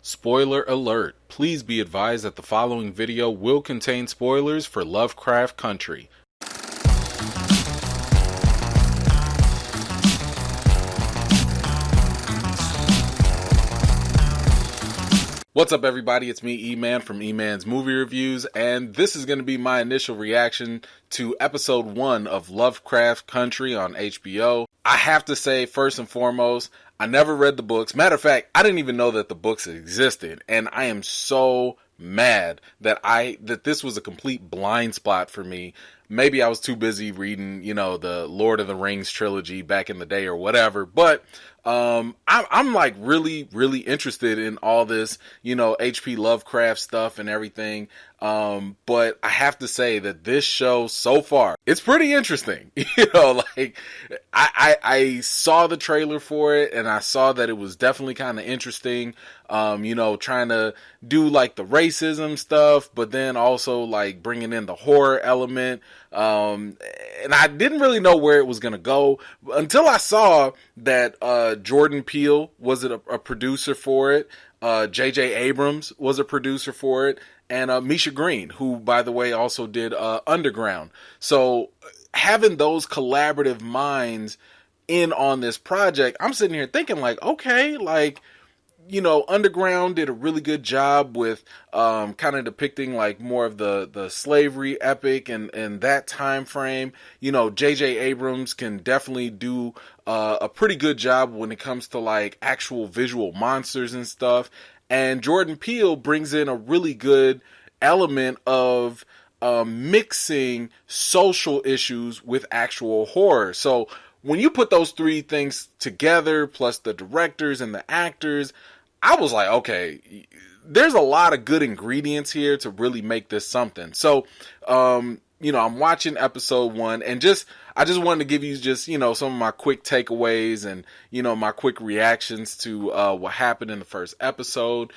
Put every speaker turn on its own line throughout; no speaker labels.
Spoiler alert. Please be advised that the following video will contain spoilers for Lovecraft Country. What's up, everybody? It's me, E-Man, from E-Man's Movie Reviews, and this is going to be my initial reaction to episode 1 of Lovecraft Country on HBO. I have to say, first and foremost, I never read the books. Matter of fact, I didn't even know that the books existed, and I am so mad that this was a complete blind spot for me. Maybe I was too busy reading, the Lord of the Rings trilogy back in the day or whatever, but I'm like really, really interested in all this, H.P. Lovecraft stuff and everything. But I have to say that this show so far, it's pretty interesting. I saw the trailer for it and I saw that it was definitely kind of interesting. Trying to do like the racism stuff, but then also like bringing in the horror element. And I didn't really know where it was going to go until I saw that, Jordan Peele was a producer for it. JJ Abrams was a producer for it. And Misha Green, who, by the way, also did Underground. So having those collaborative minds in on this project, I'm sitting here thinking like, okay, Underground did a really good job with kind of depicting like more of the slavery epic and that time frame. JJ Abrams can definitely do a pretty good job when it comes to like actual visual monsters and stuff. And Jordan Peele brings in a really good element of mixing social issues with actual horror. So when you put those three things together, plus the directors and the actors, I was like, okay, there's a lot of good ingredients here to really make this something. So, I'm watching episode 1 and I just wanted to give you just, some of my quick takeaways and, my quick reactions to what happened in the first episode.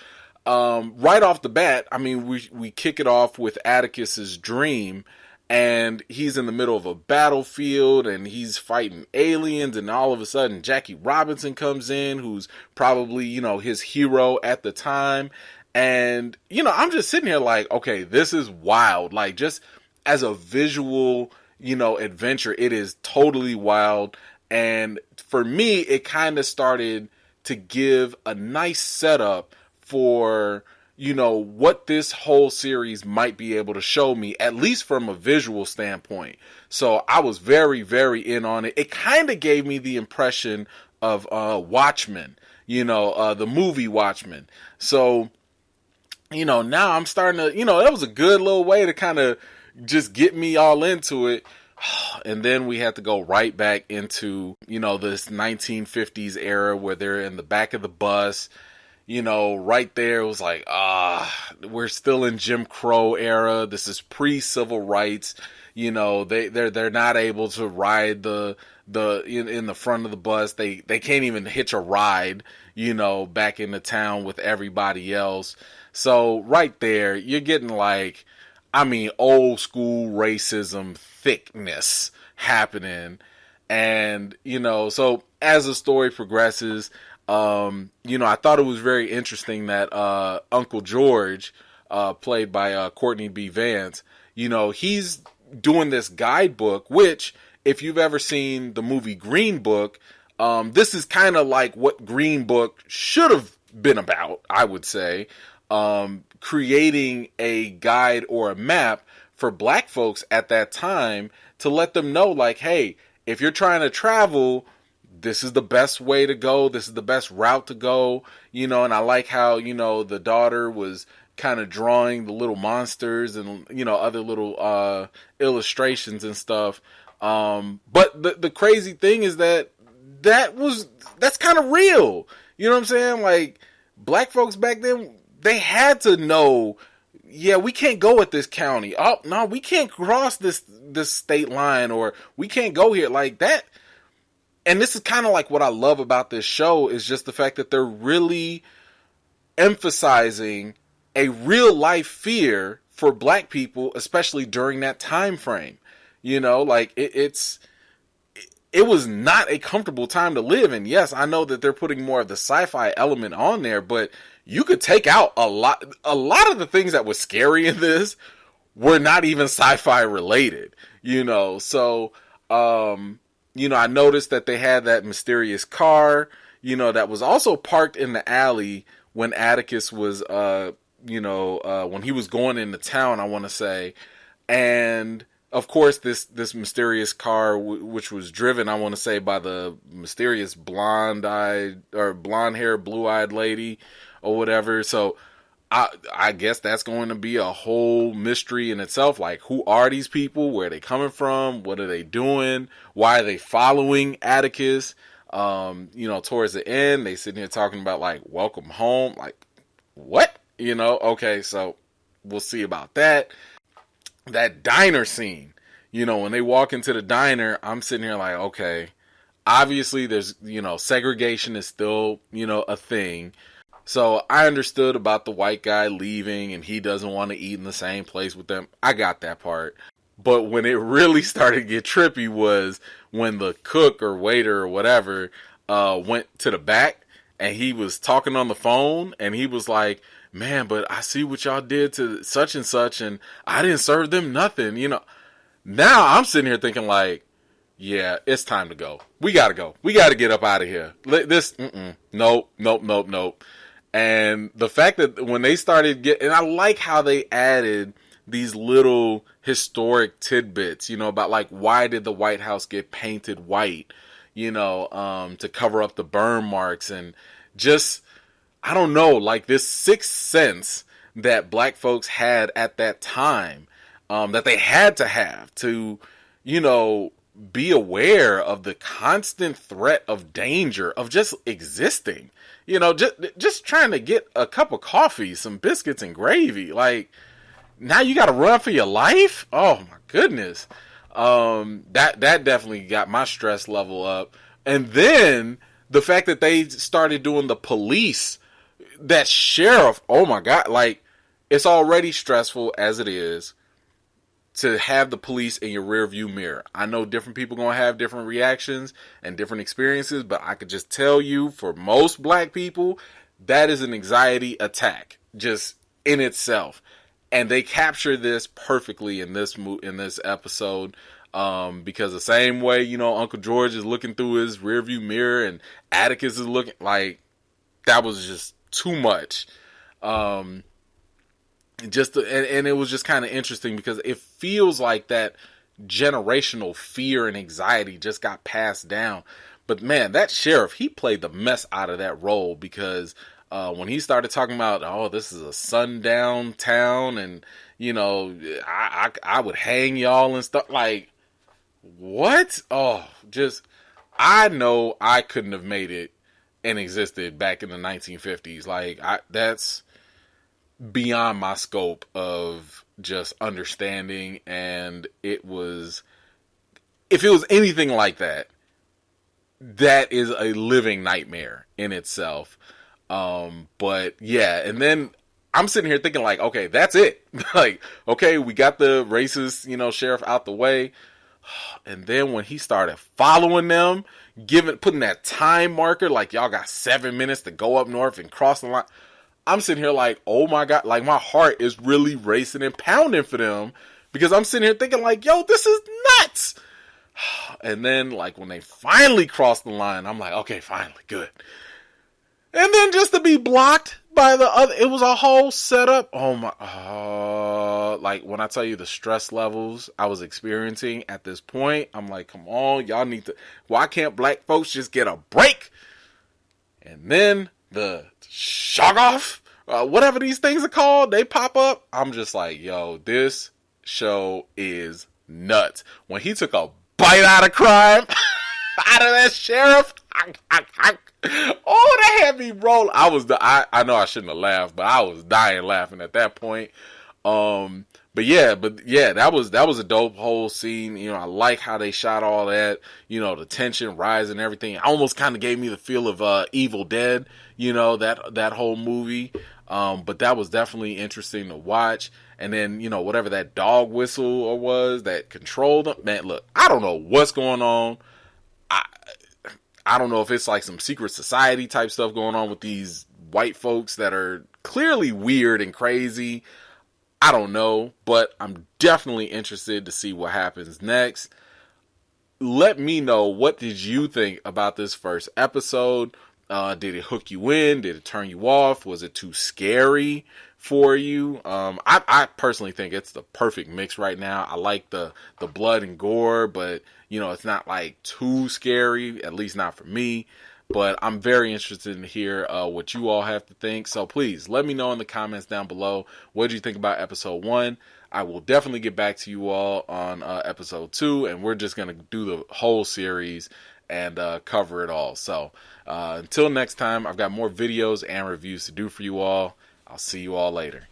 Right off the bat, I mean, we kick it off with Atticus's dream. And he's in the middle of a battlefield and he's fighting aliens, and all of a sudden Jackie Robinson comes in, who's probably, his hero at the time. And, I'm just sitting here like, okay, this is wild. Like, just as a visual, adventure, it is totally wild. And for me, it kind of started to give a nice setup for what this whole series might be able to show me, at least from a visual standpoint. So I was very, very in on it. It kind of gave me the impression of Watchmen, the movie Watchmen. So, now I'm starting to, that was a good little way to kind of just get me all into it. And then we had to go right back into, this 1950s era where they're in the back of the bus. Right there, it was like, we're still in Jim Crow era. This is pre-civil rights. They're not able to ride in the front of the bus. They can't even hitch a ride, back into town with everybody else. So right there, you're getting like, old school racism thickness happening. And, so as the story progresses, I thought it was very interesting that Uncle George, played by Courtney B. Vance, he's doing this guidebook, which, if you've ever seen the movie Green Book, this is kind of like what Green Book should have been about, I would say. Creating a guide or a map for black folks at that time to let them know, like, hey, if you're trying to travel, this is the best way to go. This is the best route to go, and I like how, the daughter was kind of drawing the little monsters and, other little, illustrations and stuff. But the crazy thing is that's kind of real. You know what I'm saying? Like, black folks back then, they had to know, yeah, we can't go at this county. Oh, no, we can't cross this state line, or we can't go here like that. And this is kind of like what I love about this show, is just the fact that they're really emphasizing a real life fear for black people, especially during that time frame. It's it was not a comfortable time to live. And yes, I know that they're putting more of the sci-fi element on there, but you could take out a lot of the things that were scary in this were not even sci-fi related, so, I noticed that they had that mysterious car, that was also parked in the alley when Atticus was, when he was going into town, I want to say. And of course, this mysterious car, which was driven, I want to say, by the mysterious blonde-haired, blue-eyed lady or whatever. So I guess that's going to be a whole mystery in itself. Like, who are these people? Where are they coming from? What are they doing? Why are they following Atticus? Towards the end, they sitting here talking about, like, welcome home. Like, what? Okay, so we'll see about that. That diner scene, when they walk into the diner, I'm sitting here like, okay, obviously there's, segregation is still, a thing. So I understood about the white guy leaving and he doesn't want to eat in the same place with them. I got that part. But when it really started to get trippy was when the cook or waiter or whatever went to the back and he was talking on the phone and he was like, man, but I see what y'all did to such and such and I didn't serve them nothing, Now I'm sitting here thinking like, yeah, it's time to go. We got to go. We got to get up out of here. Nope. And the fact that when they started and I like how they added these little historic tidbits, about like, why did the White House get painted white, to cover up the burn marks and just, I don't know, like this sixth sense that black folks had at that time, that they had to have to, be aware of the constant threat of danger of just existing, just trying to get a cup of coffee, some biscuits and gravy. Like, now you got to run for your life. Oh my goodness. That definitely got my stress level up. And then the fact that they started doing the police, that sheriff, oh my God, like, it's already stressful as it is to have the police in your rear view mirror. I know different people going to have different reactions and different experiences, but I could just tell you, for most black people, that is an anxiety attack just in itself. And they capture this perfectly in this episode, because the same way, Uncle George is looking through his rear view mirror and Atticus is looking, like, that was just too much. And it was just kind of interesting because it feels like that generational fear and anxiety just got passed down. But man, that sheriff, he played the mess out of that role because when he started talking about, oh, this is a sundown town and, I would hang y'all and stuff, like, what? Oh, just, I know I couldn't have made it and existed back in the 1950s. Like, that's beyond my scope of just understanding. And if it was anything like that, that is a living nightmare in itself. But yeah, and then I'm sitting here thinking like, okay, that's it. Like, okay, we got the racist, sheriff out the way. And then when he started following them, putting that time marker, like, y'all got 7 minutes to go up north and cross the line. I'm sitting here like, oh my God, like my heart is really racing and pounding for them because I'm sitting here thinking like, yo, this is nuts. And then like when they finally crossed the line, I'm like, okay, finally, good. And then just to be blocked by the other, it was a whole setup. Oh my, like when I tell you the stress levels I was experiencing at this point, I'm like, come on, y'all need to, why can't black folks just get a break? And then the shock off, whatever these things are called, they pop up. I'm just like, yo, this show is nuts. When he took a bite out of crime, out of that sheriff, oh, that had me roll. I know I shouldn't have laughed, but I was dying laughing at that point. But yeah, that was a dope whole scene. I like how they shot all that, the tension rising and everything. It almost kind of gave me the feel of Evil Dead, that whole movie. But that was definitely interesting to watch. And then, whatever that dog whistle was that controlled them, man, look, I don't know what's going on. I don't know if it's like some secret society type stuff going on with these white folks that are clearly weird and crazy. I don't know, but I'm definitely interested to see what happens next. Let me know, what did you think about this first episode? Did it hook you in? Did it turn you off? Was it too scary for you? I personally think it's the perfect mix right now. I like the blood and gore, but it's not like too scary, at least not for me. But I'm very interested in hear what you all have to think. So please let me know in the comments down below. What did you think about episode 1? I will definitely get back to you all on episode 2, and we're just going to do the whole series and cover it all. So until next time, I've got more videos and reviews to do for you all. I'll see you all later.